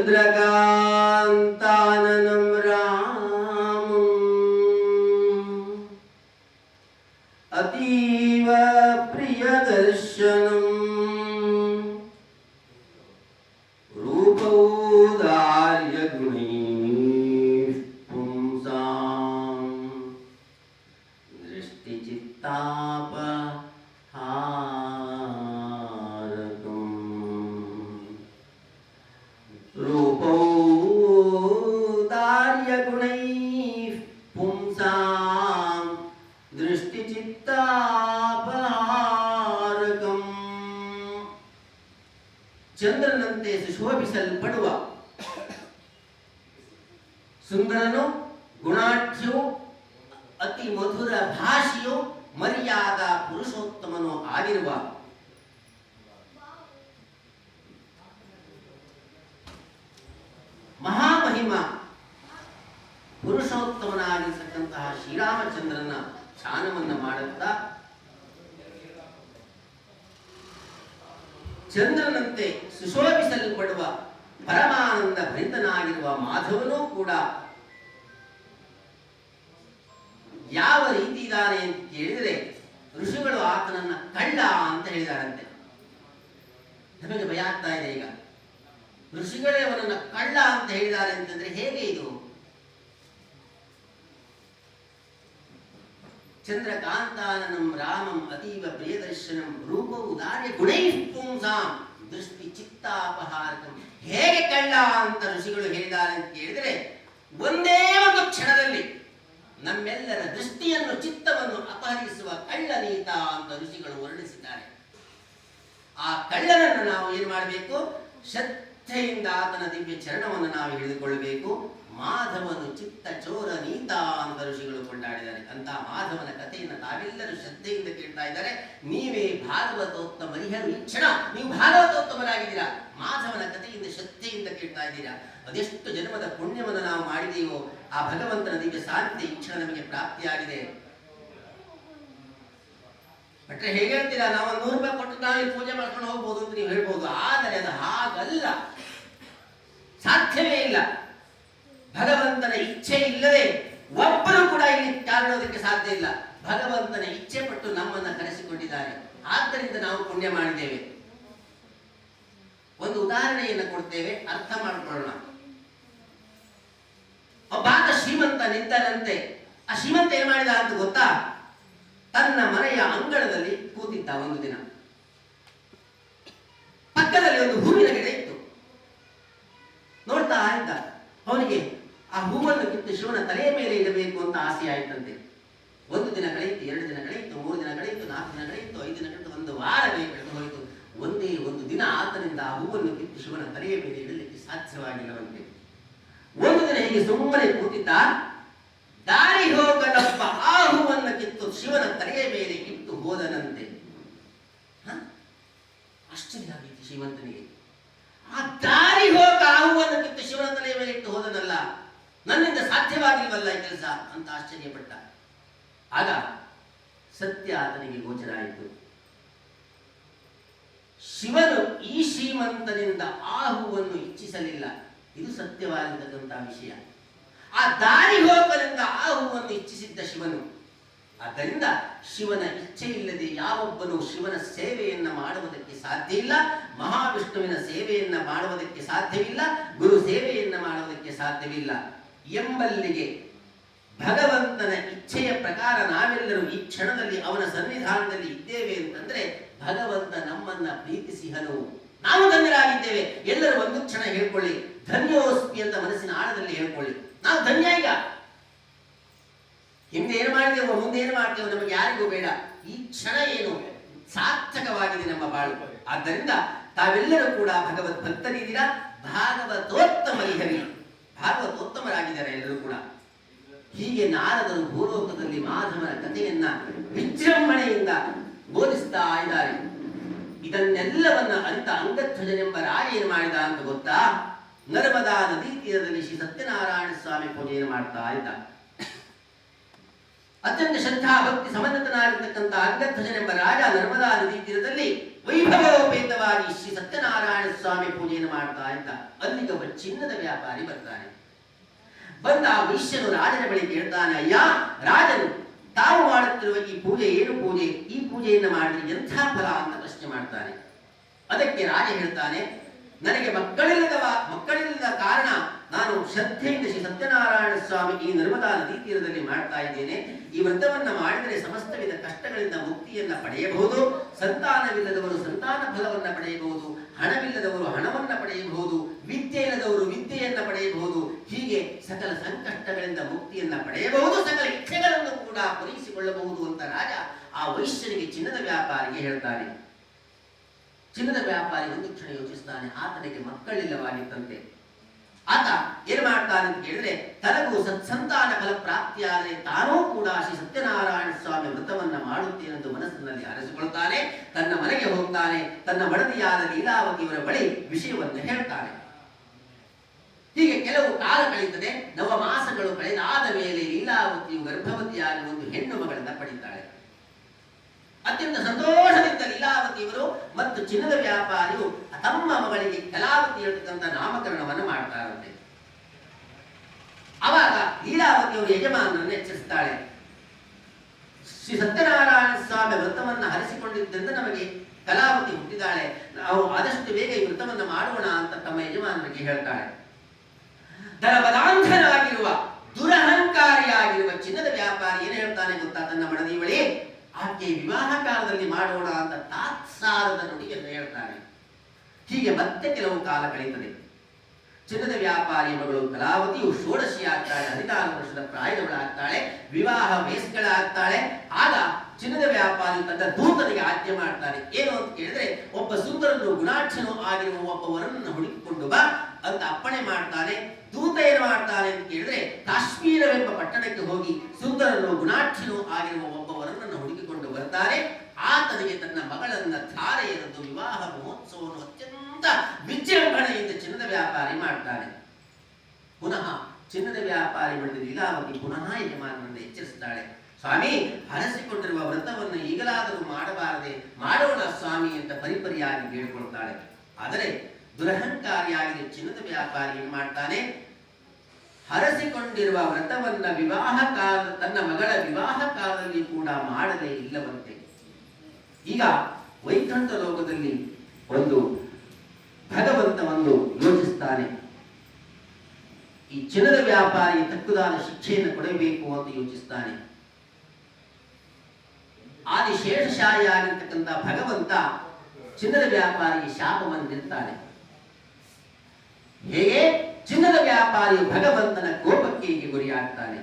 चन्द्रकान्ताननं रामम् अतीव प्रियदर्शनम् रूपौदार्यगुणैः पुंसां दृष्टिचित्तापहारकम् रूपौदार्यगुणैः पुंसां दृष्टिचित्तापहारकम् ಚಂದ್ರನಂತೆ ಸುಶೋಭಿಸಲ್ಪಡುವ ಸುಂದರನು, ಗುಣಾಢ್ಯೋ, ಅತಿ ಮಧುರ ಭಾಷೆಯೋ, ಮರ್ಯಾದ ಪುರುಷೋತ್ತಮನೋ ಆಗಿರುವ ಮಹಾಮಹಿಮ ಪುರುಷೋತ್ತಮನಾಗಿರ್ತಕ್ಕಂತಹ ಶ್ರೀರಾಮಚಂದ್ರನ ಧ್ಯಾನವನ್ನ ಮಾಡುತ್ತಾ ಚಂದ್ರನಂತೆ ಸುಶೋಭಿಸಲ್ಪಡುವ ಪರಮಾನಂದ ಭರಿತನಾಗಿರುವ ಮಾಧವನೂ ಕೂಡ ಯಾವ ರೀತಿ ಇದ್ದಾನೆ ಅಂತ ಕೇಳಿದರೆ ಋಷಿಗಳು ಆತನನ್ನ ಕಳ್ಳ ಅಂತ ಹೇಳಿದಾರಂತೆ. ನಮಗೆ ಭಯ ಆಗ್ತಾ ಇದೆ ಈಗ. ಋಷಿಗಳೇ ಅವನನ್ನ ಕಳ್ಳ ಅಂತ ಹೇಳಿದ್ದಾರೆ ಅಂತಂದ್ರೆ ಹೇಗೆ ಇದು? ಚಂದ್ರಕಾಂತಾನನಂ ರಾಮಂ ಅತೀವ ಪ್ರಿಯದರ್ಶನಂ ರೂಪೌದಾರ್ಯ ಗುಣೈಃ ಪುಂಸಾಂ ದೃಷ್ಟಿ ಚಿತ್ತಾಪಹಾರಕಂ. ಹೇಗೆ ಕಳ್ಳ ಅಂತ ಋಷಿಗಳು ಹೇಳಿದ್ದಾರೆ ಅಂತ ಕೇಳಿದರೆ, ಒಂದೇ ಒಂದು ಕ್ಷಣದಲ್ಲಿ ನಮ್ಮೆಲ್ಲರ ದೃಷ್ಟಿಯನ್ನು, ಚಿತ್ತವನ್ನು ಅಪಹರಿಸುವ ಕಳ್ಳನೀತ ಅಂತ ಋಷಿಗಳು ವರ್ಣಿಸಿದ್ದಾರೆ. ಆ ಕಳ್ಳನನ್ನು ನಾವು ಏನು ಮಾಡಬೇಕು? ಶ್ರದ್ಧೆಯಿಂದ ಆತನ ದಿವ್ಯ ಚರಣವನ್ನು ನಾವು ಹಿಡಿದುಕೊಳ್ಳಬೇಕು. ಮಾಧವನು ಚಿತ್ತ ಚೋರ ನೀತ ಅಂತ ಋಷಿಗಳು ಕೊಂಡಾಡಿದ್ದಾರೆ. ಅಂತ ಮಾಧವನ ಕಥೆಯನ್ನು ತಾವೆಲ್ಲರೂ ಶ್ರದ್ಧೆಯಿಂದ ಕೇಳ್ತಾ ಇದ್ದಾರೆ. ನೀವೇ ಭಾಗವತೋತ್ತಮರಿಹರು, ಈ ಕ್ಷಣ ನೀವು ಭಾಗವತೋತ್ತಮರಾಗಿದ್ದೀರಾ. ಮಾಧವನ ಕಥೆಯಿಂದ ಶ್ರದ್ಧೆಯಿಂದ ಕೇಳ್ತಾ ಇದ್ದೀರಾ. ಅದೆಷ್ಟು ಜನ್ಮದ ಪುಣ್ಯವನ್ನು ನಾವು ಮಾಡಿದೆಯೋ ಆ ಭಗವಂತನ ದಿವ್ಯ ಸಾನ್ನಿಧ್ಯ ಈ ಕ್ಷಣ ನಮಗೆ ಪ್ರಾಪ್ತಿಯಾಗಿದೆ. ಬಟ್ರೆ ಹೇಗೆ ಹೇಳ್ತೀರಾ? ನಾವು 100 ರೂಪಾಯಿ ಕೊಟ್ಟು ನಾವು ಪೂಜೆ ಮಾಡ್ಕೊಂಡು ಹೋಗ್ಬೋದು ಅಂತ ನೀವು ಹೇಳ್ಬೋದು. ಆದರೆ ಅದು ಹಾಗಲ್ಲ, ಸಾಧ್ಯವೇ ಇಲ್ಲ. ಭಗವಂತನ ಇಚ್ಛೆ ಇಲ್ಲದೆ ಒಬ್ಬರು ಕೂಡ ಇಲ್ಲಿ ಕಾರಣೋದಕ್ಕೆ ಸಾಧ್ಯ ಇಲ್ಲ. ಭಗವಂತನ ಇಚ್ಛೆ ಪಟ್ಟು ನಮ್ಮನ್ನು ಕರೆಸಿಕೊಂಡಿದ್ದಾರೆ. ಆದ್ದರಿಂದ ನಾವು ಪುಣ್ಯ ಮಾಡಿದ್ದೇವೆ. ಒಂದು ಉದಾಹರಣೆಯನ್ನು ಕೊಡ್ತೇವೆ, ಅರ್ಥ ಮಾಡಿಕೊಳ್ಳೋಣ. ಒಬ್ಬಾತ ಶ್ರೀಮಂತ ನಿಂತನಂತೆ. ಆ ಶ್ರೀಮಂತ ಏನ್ ಮಾಡಿದ ಅಂತ ಗೊತ್ತಾ? ತನ್ನ ಮನೆಯ ಅಂಗಳದಲ್ಲಿ ಕೂತಿದ್ದ. ಒಂದು ದಿನ ಪಕ್ಕದಲ್ಲಿ ಒಂದು ಹೂವಿನ ಗಿಡ ಇತ್ತು. ನೋಡ್ತಾ ಇದ್ದ. ಅವನಿಗೆ ಆ ಹೂವನ್ನು ಕಿತ್ತು ಶಿವನ ತಲೆಯ ಮೇಲೆ ಇಡಬೇಕು ಅಂತ ಆಸೆ ಆಯ್ತಂತೆ. 1 ದಿನ ಕಳೆಯಿತು, 2 ದಿನ ಕಳೆಯಿತು, 3 ದಿನ ಕಳೆಯಿತು, 4 ದಿನ ಕಳೆಯಿತು, 5 ದಿನ ಕಳೆಯಿತು, 1 ವಾರವೇ ಕಳೆದು ಹೋಯಿತು. ಒಂದೇ ಒಂದು ದಿನ ಆತನಿಂದ ಆ ಹೂವನ್ನು ಕಿತ್ತು ಶಿವನ ತಲೆಯ ಮೇಲೆ ಇಡಲಿಕ್ಕೆ ಸಾಧ್ಯವಾಗಿಲ್ಲವಂತೆ. ಒಂದು ದಿನ ಹೀಗೆ ಸುಮ್ಮನೆ ಕೂತಿದ್ದ. ದಾರಿ ಹೋಗನಪ್ಪ ಆ ಹೂವನ್ನು ಕಿತ್ತು ಶಿವನ ತಲೆಯ ಮೇಲೆ ಇಟ್ಟು ಹೋದನಂತೆ. ಆಶ್ಚರ್ಯ ಆಗಿತ್ತು ಶ್ರೀಮಂತನಿಗೆ. ಆ ದಾರಿ ಹೋಗ ಆ ಹೂವನ್ನು ಕಿತ್ತು ಶಿವನ ತಲೆಯ ಮೇಲೆ ಇಟ್ಟು ಹೋದನಲ್ಲ, ನನ್ನಿಂದ ಸಾಧ್ಯವಾಗಿಲ್ವಲ್ಲ ಈ ಕೆಲಸ ಅಂತ ಆಶ್ಚರ್ಯಪಟ್ಟ. ಆಗ ಸತ್ಯ ಆತನಿಗೆ ಗೋಚರ ಆಯಿತು. ಶಿವನು ಈ ಶ್ರೀಮಂತನಿಂದ ಆ ಹೂವನ್ನು ಇಚ್ಛಿಸಲಿಲ್ಲ. ಇದು ಸತ್ಯವಾಗಿರತಕ್ಕಂತಹ ವಿಷಯ. ಆ ದಾರಿ ಹೋಗಲಿಂದ ಆ ಹೂವನ್ನು ಇಚ್ಛಿಸಿದ್ದ ಶಿವನು. ಆದ್ದರಿಂದ ಶಿವನ ಇಚ್ಛೆ ಇಲ್ಲದೆ ಯಾವೊಬ್ಬನು ಶಿವನ ಸೇವೆಯನ್ನ ಮಾಡುವುದಕ್ಕೆ ಸಾಧ್ಯ ಇಲ್ಲ. ಮಹಾವಿಷ್ಣುವಿನ ಸೇವೆಯನ್ನ ಮಾಡುವುದಕ್ಕೆ ಸಾಧ್ಯವಿಲ್ಲ. ಗುರು ಸೇವೆಯನ್ನ ಮಾಡುವುದಕ್ಕೆ ಸಾಧ್ಯವಿಲ್ಲ ಎಂಬಲ್ಲಿಗೆ ಭಗವಂತನ ಇಚ್ಛೆಯ ಪ್ರಕಾರ ನಾವೆಲ್ಲರೂ ಈ ಕ್ಷಣದಲ್ಲಿ ಅವನ ಸನ್ನಿಧಾನದಲ್ಲಿ ಇದ್ದೇವೆ ಅಂತಂದ್ರೆ ಭಗವಂತ ನಮ್ಮನ್ನ ಪ್ರೀತಿಸಿಹನು, ನಾವು ಧನ್ಯರಾಗಿದ್ದೇವೆ. ಎಲ್ಲರೂ ಒಂದು ಕ್ಷಣ ಹೇಳ್ಕೊಳ್ಳಿ, ಧನ್ಯೋಸ್ಮಿ ಅಂತ ಮನಸ್ಸಿನ ಆಳದಲ್ಲಿ ಹೇಳ್ಕೊಳ್ಳಿ. ನಾವು ಧನ್ಯ. ಈಗ ಹಿಂದೆ ಏನು ಮಾಡಿದೆವು, ಮುಂದೆ ಏನು ಮಾಡ್ತೇವೆ ನಮಗೆ ಯಾರಿಗೂ ಬೇಡ. ಈ ಕ್ಷಣ ಏನು ಸಾರ್ಥಕವಾಗಿದೆ ನಮ್ಮ ಬಾಳು. ಆದ್ದರಿಂದ ತಾವೆಲ್ಲರೂ ಕೂಡ ಭಗವತ್ ಭಕ್ತರಿದ್ದೀರಾ, ಭಾಗವತೋತ್ತಮರಿಹರಿ, ಭಾಗವತೋತ್ತಮರಾಗಿದ್ದಾರೆ ಎಲ್ಲರೂ ಕೂಡ. ಹೀಗೆ ನಾರದರು ಭೂಲೋಕದಲ್ಲಿ ಮಾಧವನ ಕಥೆಯನ್ನ ವಿಜೃಂಭಣೆಯಿಂದ ಬೋಧಿಸ್ತಾ ಇದ್ದಾರೆ. ಇದನ್ನೆಲ್ಲವನ್ನ ಅರಿತ ಅಂಗಧ್ವಜನೆಂಬ ರಾಜ ಏನು ಮಾಡಿದ ಅಂತ ಗೊತ್ತಾ? ನರ್ಮದಾ ನದಿ ತೀರದಲ್ಲಿ ಶ್ರೀ ಸತ್ಯನಾರಾಯಣ ಸ್ವಾಮಿ ಪೂಜೆಯನ್ನು ಮಾಡ್ತಾ ಇದ್ದ. ಅತ್ಯಂತ ಶ್ರದ್ಧಾ ಭಕ್ತಿ ಸಮನ್ವಿತನಾಗಿರ್ತಕ್ಕಂಥ ಅಂಗಧ್ವಜನೆಂಬ ರಾಜ ನರ್ಮದಾ ನದಿ ತೀರದಲ್ಲಿ ವೈಭವೋಪೇತವಾಗಿ ಶ್ರೀ ಸತ್ಯನಾರಾಯಣ ಸ್ವಾಮಿ ಪೂಜೆಯನ್ನು ಮಾಡ್ತಾ ಇದ್ದ. ಅಲ್ಲಿಗೆ ಒಬ್ಬ ಚಿನ್ನದ ವ್ಯಾಪಾರಿ ಬರ್ತಾನೆ. ಬಂದ ಆ ವೈಶ್ಯನು ರಾಜನ ಬಳಿ ಕೇಳ್ತಾನೆ, ಅಯ್ಯ ರಾಜನು, ತಾವು ಮಾಡುತ್ತಿರುವ ಈ ಪೂಜೆ ಏನು ಪೂಜೆ? ಈ ಪೂಜೆಯನ್ನು ಮಾಡಿದ್ರೆ ಎಂಥ ಫಲ ಅಂತ ಪ್ರಶ್ನೆ ಮಾಡ್ತಾನೆ. ಅದಕ್ಕೆ ರಾಜ ಹೇಳ್ತಾನೆ, ನನಗೆ ಮಕ್ಕಳಿಲ್ಲದ ಕಾರಣ ನಾನು ಶ್ರದ್ಧೆಯಿಂದ ಶ್ರೀ ಸತ್ಯನಾರಾಯಣ ಸ್ವಾಮಿ ಈ ನರ್ಮದಾ ನದಿ ತೀರದಲ್ಲಿ ಮಾಡ್ತಾ ಇದ್ದೇನೆ. ಈ ವ್ರತವನ್ನ ಮಾಡಿದರೆ ಸಮಸ್ತ ವಿಧ ಕಷ್ಟಗಳಿಂದ ಮುಕ್ತಿಯನ್ನ ಪಡೆಯಬಹುದು. ಸಂತಾನವಿಲ್ಲದವರು ಸಂತಾನ ಫಲವನ್ನ ಪಡೆಯಬಹುದು, ಹಣವಿಲ್ಲದವರು ಹಣವನ್ನ ಪಡೆಯಬಹುದು, ವಿದ್ಯೆ ಇಲ್ಲದವರು ವಿದ್ಯೆಯನ್ನ ಪಡೆಯಬಹುದು. ಹೀಗೆ ಸಕಲ ಸಂಕಷ್ಟಗಳಿಂದ ಮುಕ್ತಿಯನ್ನ ಪಡೆಯಬಹುದು, ಸಕಲ ಇಚ್ಛೆಗಳನ್ನು ಕೂಡ ಪೂರೈಸಿಕೊಳ್ಳಬಹುದು ಅಂತ ರಾಜ ಆ ವೈಶ್ಯನಿಗೆ, ಚಿನ್ನದ ವ್ಯಾಪಾರಿಗೆ ಹೇಳ್ತಾನೆ. ಚಿನ್ನದ ವ್ಯಾಪಾರಿ ಒಂದು ಕ್ಷಣ ಯೋಚಿಸ್ತಾನೆ. ಆತನಿಗೆ ಮಕ್ಕಳಿಲ್ಲವಾಗಿತ್ತಂತೆ. ಆತ ಏನ್ ಮಾಡ್ತಾನೆ ಅಂತ ಕೇಳಿದ್ರೆ, ತನಗೂ ಸತ್ಸಂತಾನ ಫಲ ಪ್ರಾಪ್ತಿಯಾದರೆ ತಾನೂ ಕೂಡ ಶ್ರೀ ಸತ್ಯನಾರಾಯಣ ಸ್ವಾಮಿ ವ್ರತವನ್ನ ಮಾಡುತ್ತೇನೆಂದು ಮನಸ್ಸಿನಲ್ಲಿ ಅರಸಿಕೊಳ್ತಾನೆ. ತನ್ನ ಮನೆಗೆ ಹೋಗ್ತಾನೆ. ತನ್ನ ಮಡದಿಯಾದ ಲೀಲಾವತಿಯವರ ಬಳಿ ವಿಷಯವನ್ನು ಹೇಳ್ತಾನೆ. ಹೀಗೆ ಕೆಲವು ಕಾಲ ಕಳೀತದೆ. ನವಮಾಸಗಳು ಕಳೆದಾದ ಮೇಲೆ ಲೀಲಾವತಿಯು ಗರ್ಭವತಿಯಾಗಿ ಒಂದು ಹೆಣ್ಣು ಮಗಳನ್ನ ಪಡಿತಾಳೆ. ಅತ್ಯಂತ ಸಂತೋಷದಿಂದ ಲೀಲಾವತಿಯವರು ಮತ್ತು ಚಿನ್ನದ ವ್ಯಾಪಾರಿಯು ತಮ್ಮ ಮಗಳಿಗೆ ಕಲಾವತಿ ಹೇಳ್ತಕ್ಕಂಥ ನಾಮಕರಣವನ್ನು ಮಾಡ್ತಾರಂತೆ. ಆವಾಗ ಲೀಲಾವತಿಯವರು ಯಜಮಾನರನ್ನು ಎಚ್ಚರಿಸ್ತಾಳೆ. ಶ್ರೀ ಸತ್ಯನಾರಾಯಣ ಸ್ವಾಮಿ ವ್ರತವನ್ನು ಹರಿಸಿಕೊಂಡಿದ್ದರಿಂದ ನಮಗೆ ಕಲಾವತಿ ಹುಟ್ಟಿದಾಳೆ, ನಾವು ಆದಷ್ಟು ಬೇಗ ಈ ವ್ರತವನ್ನು ಮಾಡೋಣ ಅಂತ ತಮ್ಮ ಯಜಮಾನರಿಗೆ ಹೇಳ್ತಾಳೆ. ಧನಬಲಾಂಧನಾಗಿರುವ ದುರಹಂಕಾರಿಯಾಗಿರುವ ಚಿನ್ನದ ವ್ಯಾಪಾರಿ ಏನು ಹೇಳ್ತಾನೆ ಗೊತ್ತಾ? ತನ್ನ ಮಡದಿ ಬಳಿ ಆಕೆ ವಿವಾಹ ಕಾಲದಲ್ಲಿ ಮಾಡೋಣ ಅಂತ ತಾತ್ಸಾರದ ನುಡಿಯನ್ನು ಹೇಳ್ತಾನೆ. ಹೀಗೆ ಮತ್ತೆ ಕೆಲವು ಕಾಲ ಕಳೀತದೆ. ಚಿನ್ನದ ವ್ಯಾಪಾರಿಯ ಮಗಳು ಕಲಾವತಿಯು ಷೋಡಶಿ ಆಗ್ತಾಳೆ, 14 ವರ್ಷದ ಪ್ರಾಯದವಳಾಗ್ತಾಳೆ, ವಿವಾಹ ವಯಸ್ಸುಗಳಾಗ್ತಾಳೆ. ಆಗ ಚಿನ್ನದ ವ್ಯಾಪಾರಿ ತನ್ನ ದೂತನಿಗೆ ಆಜ್ಞೆ ಮಾಡ್ತಾನೆ. ಏನು ಅಂತ ಕೇಳಿದ್ರೆ, ಒಬ್ಬ ಸುಂದರನು ಗುಣಾಕ್ಷನು ಆಗಿರುವ ಒಬ್ಬ ವರನನ್ನು ಹುಡುಕಿಕೊಂಡು ಬಾ ಅಂತ ಅಪ್ಪಣೆ ಮಾಡ್ತಾನೆ. ದೂತ ಏನು ಮಾಡ್ತಾನೆ ಅಂತ ಕೇಳಿದ್ರೆ, ಕಾಶ್ಮೀರವೆಂಬ ಪಟ್ಟಣಕ್ಕೆ ಹೋಗಿ ಸುಂದರನು ಗುಣಾಕ್ಷನು ಆಗಿರುವ ಒಬ್ಬ ವರನನ್ನು ಹುಡುಕಿಕೊಂಡು ಬರ್ತಾನೆ. ಆತನಿಗೆ ತನ್ನ ಮಗಳನ್ನ ಧಾರೆ ಎರೆದು ವಿವಾಹ ಮಹೋತ್ಸವವನ್ನು ಅತ್ಯಂತ ವಿಜೃಂಭಣೆಯಿಂದ ಚಿನ್ನದ ವ್ಯಾಪಾರಿ ಮಾಡ್ತಾನೆ. ಪುನಃ ಚಿನ್ನದ ವ್ಯಾಪಾರಿ ಮಾಡಿದ ಲೀಲಾವತಿ ಪುನಃ ಯಜಮಾನನನ್ನು ಎಚ್ಚರಿಸ್ತಾಳೆ. ಸ್ವಾಮಿ, ಹರಸಿಕೊಂಡಿರುವ ವ್ರತವನ್ನು ಈಗಲಾದರೂ ಮಾಡಬಾರದೆ, ಮಾಡೋಣ ಸ್ವಾಮಿ ಅಂತ ಪರಿಪರಿಯಾಗಿ ಬೇಡಿಕೊಳ್ತಾಳೆ. ಆದರೆ ದುರಹಂಕಾರಿಯಾಗಿ ಚಿನ್ನದ ವ್ಯಾಪಾರಿ ಏನು ಮಾಡ್ತಾನೆ? ಹರಸಿಕೊಂಡಿರುವ ವ್ರತವನ್ನ ತನ್ನ ಮಗಳ ವಿವಾಹ ಕಾಲದಲ್ಲಿ ಕೂಡ ಮಾಡದೇ ಇಲ್ಲವಂತೆ. ಈಗ ವೈಕುಂಠ ಲೋಕದಲ್ಲಿ ಒಂದು ಭಗವಂತ ಒಂದು ಯೋಚಿಸ್ತಾನೆ. ಈ ಚಿನ್ನದ ವ್ಯಾಪಾರಿ ತಕ್ಕುದಾದ ಶಿಕ್ಷೆಯನ್ನು ಕೊಡಬೇಕು ಅಂತ ಯೋಚಿಸ್ತಾನೆ. ಆದಿಶೇಷಶಾಹಿಯಾಗಿರ್ತಕ್ಕಂಥ ಭಗವಂತ ಚಿನ್ನದ ವ್ಯಾಪಾರಿಗೆ ಶಾಪವನ್ನು ನೀಡ್ತಾನೆ. ಹೇಗೆ? ಚಿನ್ನದ ವ್ಯಾಪಾರಿ ಭಗವಂತನ ಕೋಪಕ್ಕೆ ಗುರಿಯಾಗ್ತಾನೆ.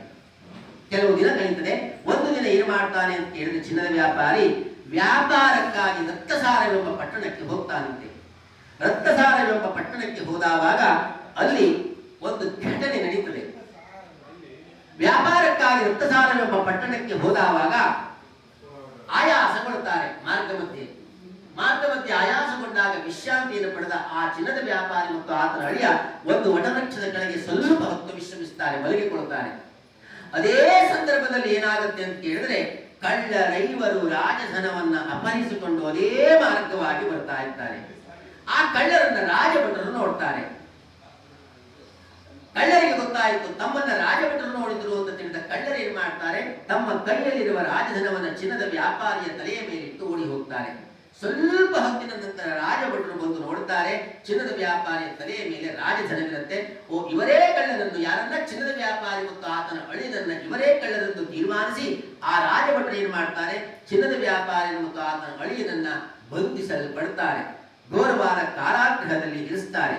ಕೆಲವು ದಿನ ಕಳೀತದೆ. ಒಂದು ದಿನ ಏನು ಮಾಡ್ತಾನೆ ಅಂತ ಕೇಳಿದ್ರೆ, ಚಿನ್ನದ ವ್ಯಾಪಾರಿ ವ್ಯಾಪಾರಕ್ಕಾಗಿ ರಕ್ತಸಾರವೆಂಬ ಪಟ್ಟಣಕ್ಕೆ ಹೋಗ್ತಾನಂತೆ. ರಕ್ತಸಾರವೆಂಬ ಪಟ್ಟಣಕ್ಕೆ ಹೋದಾಗ ಅಲ್ಲಿ ಒಂದು ಘಟನೆ ನಡೀತದೆ. ವ್ಯಾಪಾರಕ್ಕಾಗಿ ರಕ್ತಸಾರವೆಂಬ ಪಟ್ಟಣಕ್ಕೆ ಹೋದಾಗ ಆಯಾಸಗೊಳ್ಳುತ್ತಾರೆ. ಮಾರ್ಗ ಮಧ್ಯೆ ಆಯಾಸಗೊಂಡಾಗ ವಿಶ್ರಾಂತಿಯನ್ನು ಪಡೆದ ಆ ಚಿನ್ನದ ವ್ಯಾಪಾರಿ ಮತ್ತು ಆತನ ಅಳಿಯ ಒಂದು ವಟವೃಕ್ಷದ ಕೆಳಗೆ ಸ್ವಲ್ಪ ಹೊತ್ತು ವಿಶ್ರಮಿಸುತ್ತಾರೆ, ಮಲಗಿಕೊಳ್ಳುತ್ತಾರೆ. ಅದೇ ಸಂದರ್ಭದಲ್ಲಿ ಏನಾಗುತ್ತೆ ಅಂತ ಕೇಳಿದ್ರೆ, ಕಳ್ಳರೈವರು ರಾಜಧನವನ್ನ ಅಪಹರಿಸಿಕೊಂಡು ಅದೇ ಮಾರ್ಗವಾಗಿ ಬರ್ತಾ ಇದ್ದಾರೆ. ಆ ಕಳ್ಳರನ್ನ ರಾಜಭಟರು ನೋಡ್ತಾರೆ. ಕಳ್ಳರಿಗೆ ಗೊತ್ತಾಯಿತು ತಮ್ಮನ್ನ ರಾಜಭಟರು ನೋಡಿದ್ರು ಅಂತ ತಿಳಿದ ಕಳ್ಳರು ಏನ್ ಮಾಡ್ತಾರೆ? ತಮ್ಮ ಕೈಯಲ್ಲಿರುವ ರಾಜಧನವನ್ನ ಚಿನ್ನದ ವ್ಯಾಪಾರಿಯ ತಲೆಯ ಮೇಲೆ ಇಟ್ಟು ಓಡಿ ಹೋಗ್ತಾರೆ. ಸ್ವಲ್ಪ ಹೊತ್ತಿನ ನಂತರ ರಾಜಭಟರು ಬಂದು ನೋಡುತ್ತಾರೆ, ಚಿನ್ನದ ವ್ಯಾಪಾರಿಯ ತಲೆಯ ಮೇಲೆ ರಾಜಧನವಿರುತ್ತೆ. ಇವರೇ ಕಳ್ಳರನ್ನು, ಯಾರನ್ನ? ಚಿನ್ನದ ವ್ಯಾಪಾರಿ ಮತ್ತು ಆತನ ಅಳಿಯನನ್ನ ಇವರೇ ಕಳ್ಳರೆಂದು ತೀರ್ಮಾನಿಸಿ ಆ ರಾಜಭಟರು ಏನ್ ಮಾಡ್ತಾರೆ? ಚಿನ್ನದ ವ್ಯಾಪಾರಿ ಮತ್ತು ಆತನ ಅಳಿಯನನ್ನ ಬಂಧಿಸಲ್ಪಡ್ತಾರೆ. ಘೋರವಾದ ಕಾರಾಗೃಹದಲ್ಲಿ ಇರಿಸ್ತಾರೆ.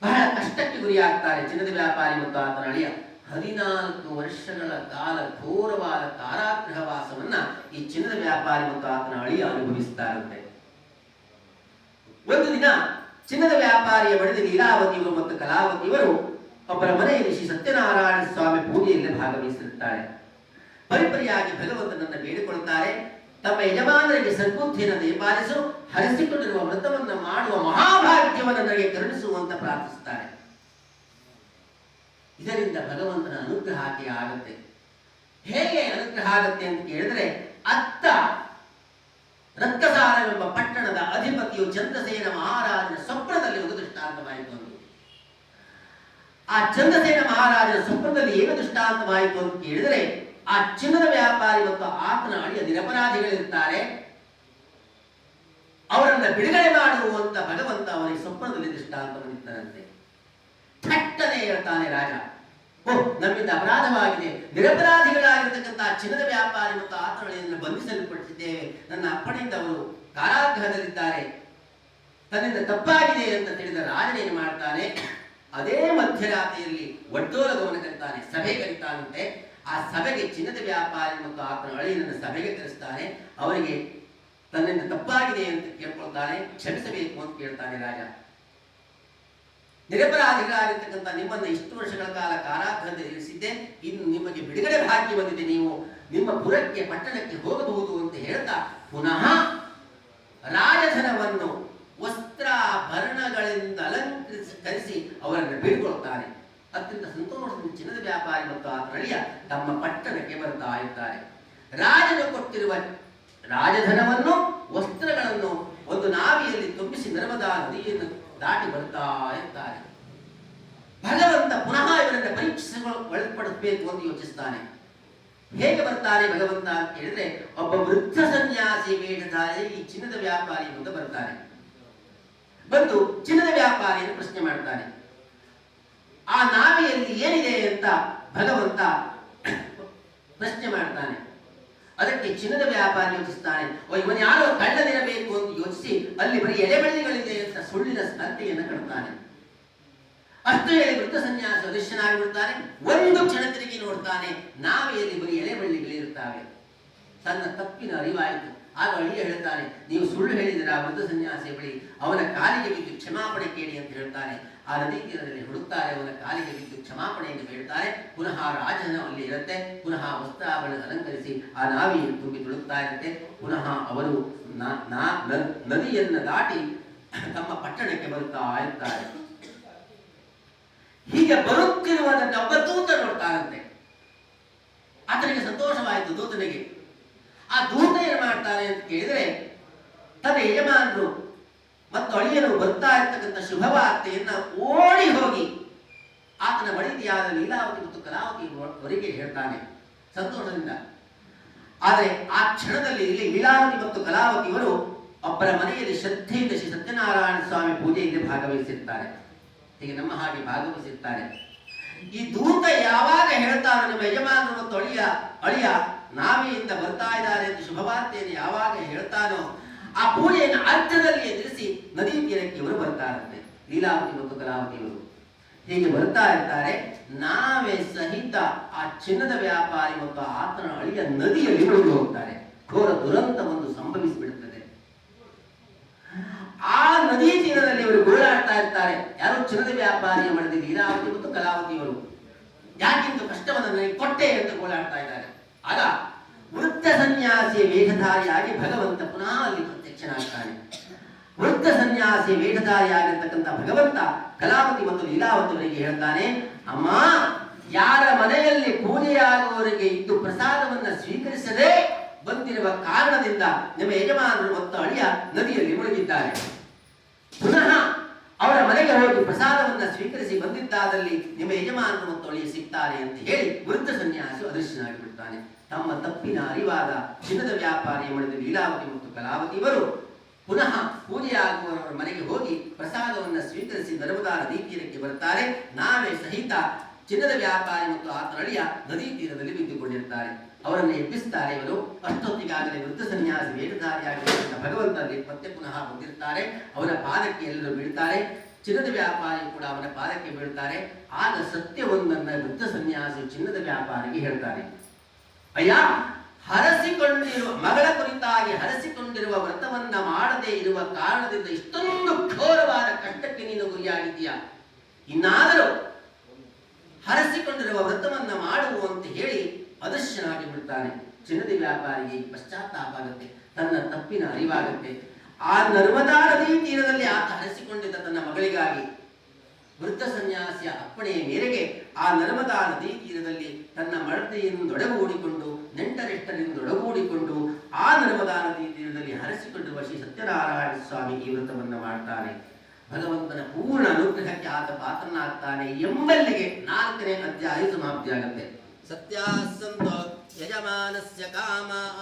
ಬಹಳ ಕಷ್ಟಕ್ಕೆ ಗುರಿಯಾಗ್ತಾರೆ ಚಿನ್ನದ ವ್ಯಾಪಾರಿ ಮತ್ತು ಆತನ ಅಳಿಯ. 14 ವರ್ಷಗಳ ಕಾಲ ಘೋರವಾದ ಕಾರಾಗೃಹವಾಸವನ್ನ ಈ ಚಿನ್ನದ ವ್ಯಾಪಾರಿ ಮತ್ತು ಆತನ ಅಳಿಯ ಅನುಭವಿಸುತ್ತಾರಂತೆ. ಒಂದು ದಿನ ಚಿನ್ನದ ವ್ಯಾಪಾರಿಯ ಬಳಿದ ಲೀಲಾವತಿಯವರು ಮತ್ತು ಕಲಾವತಿಯವರು ಒಬ್ಬರ ಮನೆಯಲ್ಲಿ ಶ್ರೀ ಸತ್ಯನಾರಾಯಣ ಸ್ವಾಮಿ ಪೂಜೆಯಲ್ಲಿ ಭಾಗವಹಿಸಿರುತ್ತಾರೆ. ಪರಿಪರಿಯಾಗಿ ಭಗವಂತನನ್ನು ಬೇಡಿಕೊಳ್ಳುತ್ತಾರೆ. ತಮ್ಮ ಯಜಮಾನರಿಗೆ ಸದ್ಬುದ್ಧಿಯನ್ನು ದಯಪಾಲಿಸು, ಹರಿಸಿಕೊಂಡಿರುವ ವ್ರತವನ್ನು ಮಾಡುವ ಮಹಾಭಾಗ್ಯವನ್ನು ನನಗೆ ಕರುಣಿಸುವಂತ ಪ್ರಾರ್ಥಿಸುತ್ತಾರೆ. ಇದರಿಂದ ಭಗವಂತನ ಅನುಗ್ರಹ ಆಗುತ್ತೆ. 'ಹೇಗೆ ಅನುಗ್ರಹ ಆಗುತ್ತೆ ಅಂತ ಕೇಳಿದ್ರೆ, ಅತ್ತ ರಕ್ತಸಾರವೆಂಬ ಪಟ್ಟಣದ ಅಧಿಪತಿಯು ಚಂದ್ರಸೇನ ಮಹಾರಾಜನ ಸ್ವಪ್ನದಲ್ಲಿ ಒಂದು ದೃಷ್ಟಾಂತವಾಯಿತು ಅಂದು. ಆ ಚಂದ್ರಸೇನ ಮಹಾರಾಜನ ಸ್ವಪ್ನದಲ್ಲಿ ಏನು ದೃಷ್ಟಾಂತವಾಯಿತು ಅಂತ ಕೇಳಿದರೆ, ಆ ಚಿನ್ನದ ವ್ಯಾಪಾರಿ ಮತ್ತು ಆತನ ಅಳಿಯ ನಿರಪರಾಧಿಗಳಿರ್ತಾರೆ, ಅವರನ್ನ ಬಿಡುಗಡೆ ಮಾಡುವಂತ ಭಗವಂತ ಅವನಿಗೆ ಸ್ವಪ್ನದಲ್ಲಿ ದೃಷ್ಟಾಂತವನ್ನಿತ್ತರಂತೆ. ಥಟ್ಟನೆ ಹೇಳ್ತಾನೆ ರಾಜ, ಓಹ್, ನಮ್ಮಿಂದ ಅಪರಾಧವಾಗಿದೆ, ನಿರಪರಾಧಿಗಳಾಗಿರ್ತಕ್ಕಂಥ ಚಿನ್ನದ ವ್ಯಾಪಾರಿ ಮತ್ತು ಆತನ ಅಳಿಯನ್ನು ಬಂಧಿಸಲ್ಪಟ್ಟಿದ್ದೇವೆ, ನನ್ನ ಅಪ್ಪಣೆಯಿಂದ ಅವರು ಕಾರಾಗೃಹದಲ್ಲಿದ್ದಾರೆ, ತನ್ನಿಂದ ತಪ್ಪಾಗಿದೆ ಅಂತ ತಿಳಿದ ರಾಜನೇನು ಮಾಡ್ತಾನೆ, ಅದೇ ಮಧ್ಯರಾತ್ರಿಯಲ್ಲಿ ಒಡ್ಡೋಲಗವನ್ನು ಕರೀತಾನೆ, ಸಭೆ ಕರೀತಾನಂತೆ. ಆ ಸಭೆಗೆ ಚಿನ್ನದ ವ್ಯಾಪಾರಿ ಮತ್ತು ಆತನ ಅಳಿಯನನ್ನು ಸಭೆಗೆ ಕರೆಸ್ತಾನೆ. ಅವರಿಗೆ ತನ್ನಿಂದ ತಪ್ಪಾಗಿದೆ ಅಂತ ಕೇಳ್ಕೊಳ್ತಾನೆ, ಕ್ಷಮಿಸಬೇಕು ಅಂತ ಕೇಳ್ತಾನೆ ರಾಜ. ನಿರಪರಾಧಿಗಳಾಗಿರ್ತಕ್ಕಂಥ ನಿಮ್ಮನ್ನು ಇಷ್ಟು ವರ್ಷಗಳ ಕಾಲ ಕಾರಾಗೃಹದಲ್ಲಿ ಇರಿಸಿದ್ದೆ, ಇನ್ನು ನಿಮಗೆ ಬಿಡುಗಡೆ ಭಾಗ್ಯ ಬಂದಿದೆ, ನೀವು ನಿಮ್ಮ ಪುರಕ್ಕೆ ಪಟ್ಟಣಕ್ಕೆ ಹೋಗಬಹುದು ಅಂತ ಹೇಳ್ತಾ ಪುನಃ ರಾಜಧನವನ್ನು ವಸ್ತ್ರಾಭರಣಗಳಿಂದ ಅಲಂಕರಿಸಿ ಅವರನ್ನು ಬೀಳ್ಕೊಳ್ತಾನೆ. ಅತ್ಯಂತ ಸಂತೋಷದಿಂದ ಚಿನ್ನದ ವ್ಯಾಪಾರಿ ಮತ್ತು ಆತನ ಅಳಿಯ ತಮ್ಮ ಪಟ್ಟಣಕ್ಕೆ ಬರ್ತಾ ಇರ್ತಾರೆ. ರಾಜನು ಕೊಟ್ಟಿರುವ ರಾಜಧನವನ್ನು, ವಸ್ತ್ರಗಳನ್ನು ಒಂದು ನಾವಿಯಲ್ಲಿ ತುಂಬಿಸಿ ನರ್ಮದಾ ನದಿಯನ್ನು ದಾಟಿ ಬರ್ತಾ ಇರ್ತಾರೆ. ಭಗವಂತ ಪುನಃ ಇವರನ್ನ ಒಳಪಡಿಸಬೇಕು ಅಂತ ಯೋಚಿಸ್ತಾನೆ. ಹೇಗೆ ಬರ್ತಾನೆ ಭಗವಂತ ಅಂತ ಹೇಳಿದ್ರೆ, ಒಬ್ಬ ವೃದ್ಧ ಸನ್ಯಾಸಿ ವೇಷಧಾರಿ ಈ ಚಿನ್ನದ ವ್ಯಾಪಾರಿ ಮುಂದೆ ಬರ್ತಾನೆ. ಬಂದು ಚಿನ್ನದ ವ್ಯಾಪಾರಿಯನ್ನು ಪ್ರಶ್ನೆ ಮಾಡ್ತಾನೆ. ಆ ನಾವಿಯಲ್ಲಿ ಏನಿದೆ ಅಂತ ಭಗವಂತ ಪ್ರಶ್ನೆ ಮಾಡ್ತಾನೆ. ಅದಕ್ಕೆ ಚಿನ್ನದ ವ್ಯಾಪಾರಿ ಯೋಚಿಸ್ತಾನೆ, ಇವನು ಯಾರೋ ಕಳ್ಳನಿರಬೇಕು ಅಂತ ಯೋಚಿಸಿ ಅಲ್ಲಿ ಬರೀ ಎಲೆಬಳ್ಳಿಗಳಿದೆ ಅಂತ ಸುಳ್ಳಿನ ಸ್ಪರ್ಧೆಯನ್ನು ಕಟ್ತಾನೆ. ಅಷ್ಟು ಹೇಳಿ ವೃದ್ಧ ಸನ್ಯಾಸಿ ಅದೃಶ್ಯನಾಗಿಬಿಡ್ತಾನೆ. ಒಂದು ಕ್ಷಣ ತಿರುಗಿ ನೋಡ್ತಾನೆ, ನಾವೆಯಲ್ಲಿ ಬರೀ ಎಲೆಬಳ್ಳಿಗಳಿರುತ್ತವೆ. ತನ್ನ ತಪ್ಪಿನ ಅರಿವಾಯಿತು. ಆಗ ಅಳಿಯ ಹೇಳ್ತಾನೆ, ನೀವು ಸುಳ್ಳು ಹೇಳಿದಿರಾ ವೃದ್ಧ ಸನ್ಯಾಸಿ ಬಳಿ, ಅವನ ಕಾಲಿಗೆ ಬಿದ್ದು ಕ್ಷಮಾಪಣೆ ಕೇಳಿ ಅಂತ ಹೇಳ್ತಾನೆ. ಆ ನದಿ ತೀರದಲ್ಲಿ ಹುಡುಕ್ತಾರೆ, ಅವನ ಕಾಲಿಗೆ ಬಿದ್ದು ಕ್ಷಮಾಪಣೆಯನ್ನು ಹೇಳ್ತಾರೆ. ಪುನಃ ರಾಜನ ಅಲ್ಲಿ ಇರುತ್ತೆ. ಪುನಃ ವಸ್ತ್ರಾಭರಣ ಅಲಂಕರಿಸಿ ಆ ನಾವಿಯನ್ನು ತುಂಬಿ ತುಳುಕ್ತಾ ಇರುತ್ತೆ. ಪುನಃ ಅವರು ನದಿಯನ್ನು ದಾಟಿ ತಮ್ಮ ಪಟ್ಟಣಕ್ಕೆ ಬರುತ್ತಾ ಇರ್ತಾರೆ. ಹೀಗೆ ಬರುತ್ತಿರುವುದನ್ನು ಒಬ್ಬ ದೂತ ನೋಡ್ತಾರಂತೆ. ಆತನಿಗೆ ಸಂತೋಷವಾಯಿತು ದೂತನಿಗೆ. ಆ ದೂತ ಏನು ಮಾಡ್ತಾನೆ ಅಂತ ಕೇಳಿದ್ರೆ, ತನ್ನ ಯಜಮಾನರು ಮತ್ತು ಅಳಿಯನು ಬರ್ತಾ ಇರ್ತಕ್ಕಂಥ ಶುಭವಾರ್ತೆಯನ್ನ ಓಡಿ ಹೋಗಿ ಆತನ ಮಡಿದಿಯಾದ ಲೀಲಾವತಿ ಮತ್ತು ಕಲಾವತಿ ವರೆಗೆ ಹೇಳ್ತಾನೆ ಸಂತೋಷದಿಂದ. ಆದರೆ ಆ ಕ್ಷಣದಲ್ಲಿ ಇಲ್ಲಿ ಲೀಲಾವತಿ ಮತ್ತು ಕಲಾವತಿಯವರು ಒಬ್ಬರ ಮನೆಯಲ್ಲಿ ಶ್ರದ್ಧೆಯಿಂದ ಶ್ರೀ ಸತ್ಯನಾರಾಯಣ ಸ್ವಾಮಿ ಪೂಜೆಯಲ್ಲಿ ಭಾಗವಹಿಸಿರ್ತಾರೆ. ಹೀಗೆ ನಮ್ಮ ಹಾಗೆ ಭಾಗವಹಿಸಿರ್ತಾರೆ. ಈ ದೂತ ಯಾವಾಗ ಹೇಳ್ತಾರೋ, ನಿಮ್ಮ ಯಜಮಾನರು ಮತ್ತು ಅಳಿಯ ನಾವಿಯಿಂದ ಬರ್ತಾ ಇದ್ದಾರೆ ಅಂತ ಶುಭವಾರ್ತೆಯನ್ನು ಯಾವಾಗ ಹೇಳ್ತಾನೋ, ಆ ಪೂಜೆಯನ್ನು ಅರ್ಥದಲ್ಲಿ ಎದುರಿಸಿ ನದಿ ತೀರಕ್ಕೆ ಇವರು ಬರ್ತಾರಂತೆ, ಲೀಲಾವತಿ ಮತ್ತು ಕಲಾವತಿಯವರು. ಹೀಗೆ ಬರ್ತಾ ಇರ್ತಾರೆ. ನಾವೇ ಸಹಿತ ಆ ಚಿನ್ನದ ವ್ಯಾಪಾರಿ ಮತ್ತು ಆತನ ಅಳಿಯ ನದಿಯಲ್ಲಿ ಮುಳುಗಿ ಹೋಗ್ತಾರೆ. ಘೋರ ದುರಂತ ಒಂದು ಸಂಭವಿಸಿಬಿಡುತ್ತದೆ. ಆ ನದಿ ತೀರದಲ್ಲಿ ಇವರು ಗೋಳಾಡ್ತಾ ಇರ್ತಾರೆ. ಯಾರು? ಚಿನ್ನದ ವ್ಯಾಪಾರಿಯ ಮಡದಿ ಲೀಲಾವತಿ ಮತ್ತು ಕಲಾವತಿಯವರು. ಯಾಕಿಂತ ಕಷ್ಟವನ್ನು ನನಗೆ ಕೊಟ್ಟೆ ಅಂತ ಗೋಳಾಡ್ತಾ ಇದ್ದಾರೆ. ಆಗ ವೃದ್ಧ ಸನ್ಯಾಸಿಯ ವೇಷಧಾರಿಯಾಗಿ ಭಗವಂತ ಪುನಃ ಅಲ್ಲಿ ಪ್ರತ್ಯಕ್ಷನಾಗ್ತಾನೆ. ವೃದ್ಧ ಸನ್ಯಾಸಿ ವೇಷಧಾರಿಯಾಗಿರ್ತಕ್ಕಂಥ ಭಗವಂತ ಕಲಾವತಿ ಮತ್ತು ಲೀಲಾವತಿಯವರಿಗೆ ಹೇಳ್ತಾನೆ, ಅಮ್ಮ, ಯಾರ ಮನೆಯಲ್ಲಿ ಪೂಜೆಯಾಗುವವರಿಗೆ ಇದ್ದು ಪ್ರಸಾದವನ್ನ ಸ್ವೀಕರಿಸದೆ ಬಂದಿರುವ ಕಾರಣದಿಂದ ನಿಮ್ಮ ಯಜಮಾನರು ಮತ್ತು ಅಳಿಯ ನದಿಯಲ್ಲಿ ಮುಳುಗಿದ್ದಾರೆ. ಪುನಃ ಅವರ ಮನೆಗೆ ಹೋಗಿ ಪ್ರಸಾದವನ್ನ ಸ್ವೀಕರಿಸಿ ಬಂದಿದ್ದಾದಲ್ಲಿ ನಿಮ್ಮ ಯಜಮಾನರು ಮತ್ತು ಅಳಿಯ ಸಿಗ್ತಾರೆ ಅಂತ ಹೇಳಿ ವೃದ್ಧ ಸನ್ಯಾಸಿ ಅದೃಶ್ಯನಾಗಿ ಬಿಡ್ತಾನೆ. ತಮ್ಮ ತಪ್ಪಿನ ಅರಿವಾದ ಚಿನ್ನದ ವ್ಯಾಪಾರಿಯ ಮನೆಯ ಲೀಲಾವತಿ ಮತ್ತು ಕಲಾವತಿಯವರು ಪುನಃ ಪೂಜೆಯಾಗುವವರ ಮನೆಗೆ ಹೋಗಿ ಪ್ರಸಾದವನ್ನು ಸ್ವೀಕರಿಸಿ ನರ್ಮದಾ ನದಿ ತೀರಕ್ಕೆ ಬರ್ತಾರೆ. ನಾವೇ ಸಹಿತ ಚಿನ್ನದ ವ್ಯಾಪಾರಿ ಮತ್ತು ಆತನ ಅಳಿಯ ನದಿ ತೀರದಲ್ಲಿ ಬಿದ್ದುಕೊಂಡಿರ್ತಾರೆ. ಅವರನ್ನು ಎಬ್ಬಿಸ್ತಾರೆ. ಇವರು ಅಷ್ಟೊತ್ತಿಗಾಗಲೇ ವೃದ್ಧ ಸನ್ಯಾಸಿ ವೇಷಧಾರಿಯಾಗಿರುವಂತಹ ಭಗವಂತನಲ್ಲಿ ಮತ್ತೆ ಪುನಃ ಬಂದಿರ್ತಾರೆ. ಅವರ ಪಾದಕ್ಕೆ ಎಲ್ಲರೂ ಬೀಳ್ತಾರೆ. ಚಿನ್ನದ ವ್ಯಾಪಾರಿ ಕೂಡ ಅವನ ಪಾದಕ್ಕೆ ಬೀಳ್ತಾರೆ. ಆಗ ಸತ್ಯವೊಂದನ್ನ ವೃದ್ಧ ಸನ್ಯಾಸಿ ಚಿನ್ನದ ವ್ಯಾಪಾರಿಗೆ ಹೇಳ್ತಾನೆ, ಅಯ್ಯ, ಹರಸಿಕೊಂಡಿರುವ ಮಗಳ ಕುರಿತಾಗಿ ಹರಸಿಕೊಂಡಿರುವ ವ್ರತವನ್ನ ಮಾಡದೇ ಇರುವ ಕಾರಣದಿಂದ ಇಷ್ಟೊಂದು ಘೋರವಾದ ಕಷ್ಟಕ್ಕೆ ನೀನು ಗುರಿಯಾಗಿದ್ದೀಯಾ. ಇನ್ನಾದರೂ ಹರಸಿಕೊಂಡಿರುವ ವ್ರತವನ್ನ ಮಾಡುವು ಅಂತ ಹೇಳಿ ಅದೃಶ್ಯನಾಗಿ ಬಿಡ್ತಾನೆ. ಚಿನ್ನದ ವ್ಯಾಪಾರಿಗೆ ಪಶ್ಚಾತ್ತಾಪ ಆಗುತ್ತೆ, ತನ್ನ ತಪ್ಪಿನ ಅರಿವಾಗುತ್ತೆ. ಆ ನರ್ಮದಾ ನದಿ ತೀರದಲ್ಲಿ ಆತ ಹರಸಿಕೊಂಡಿದ್ದ ತನ್ನ ಮಗಳಿಗಾಗಿ ವೃದ್ಧ ಸನ್ಯಾಸಿಯ ಅಪ್ಪಣೆಯ ಮೇರೆಗೆ ಆ ನರ್ಮದಾ ನದಿ ತೀರದಲ್ಲಿ ತನ್ನ ಮಡತೆಯನ್ನು ದೊಡಗೂಡಿಕೊಂಡು ನೆಂಟರಿಷ್ಟರಿಂದ ದೊಡಗೂಡಿಕೊಂಡು ಆ ನರ್ಮದಾ ನದಿ ತೀರದಲ್ಲಿ ಹರಸಿ ಸತ್ಯನಾರಾಯಣ ಸ್ವಾಮಿ ಈ ವ್ರತವನ್ನು ಮಾಡ್ತಾನೆ. ಭಗವಂತನ ಪೂರ್ಣ ಅನುಗ್ರಹಕ್ಕೆ ಆತ ಪಾತ್ರನಾಗ್ತಾನೆ ಎಂಬಲ್ಲಿಗೆ 4ನೇ ಅಧ್ಯಾಯ ಸಮಾಪ್ತಿಯಾಗತ್ತೆ. ಸತ್ಯಾಸಂತೋ ಯಜಮಾನಸ್ಯ ಕಾಮಾಃ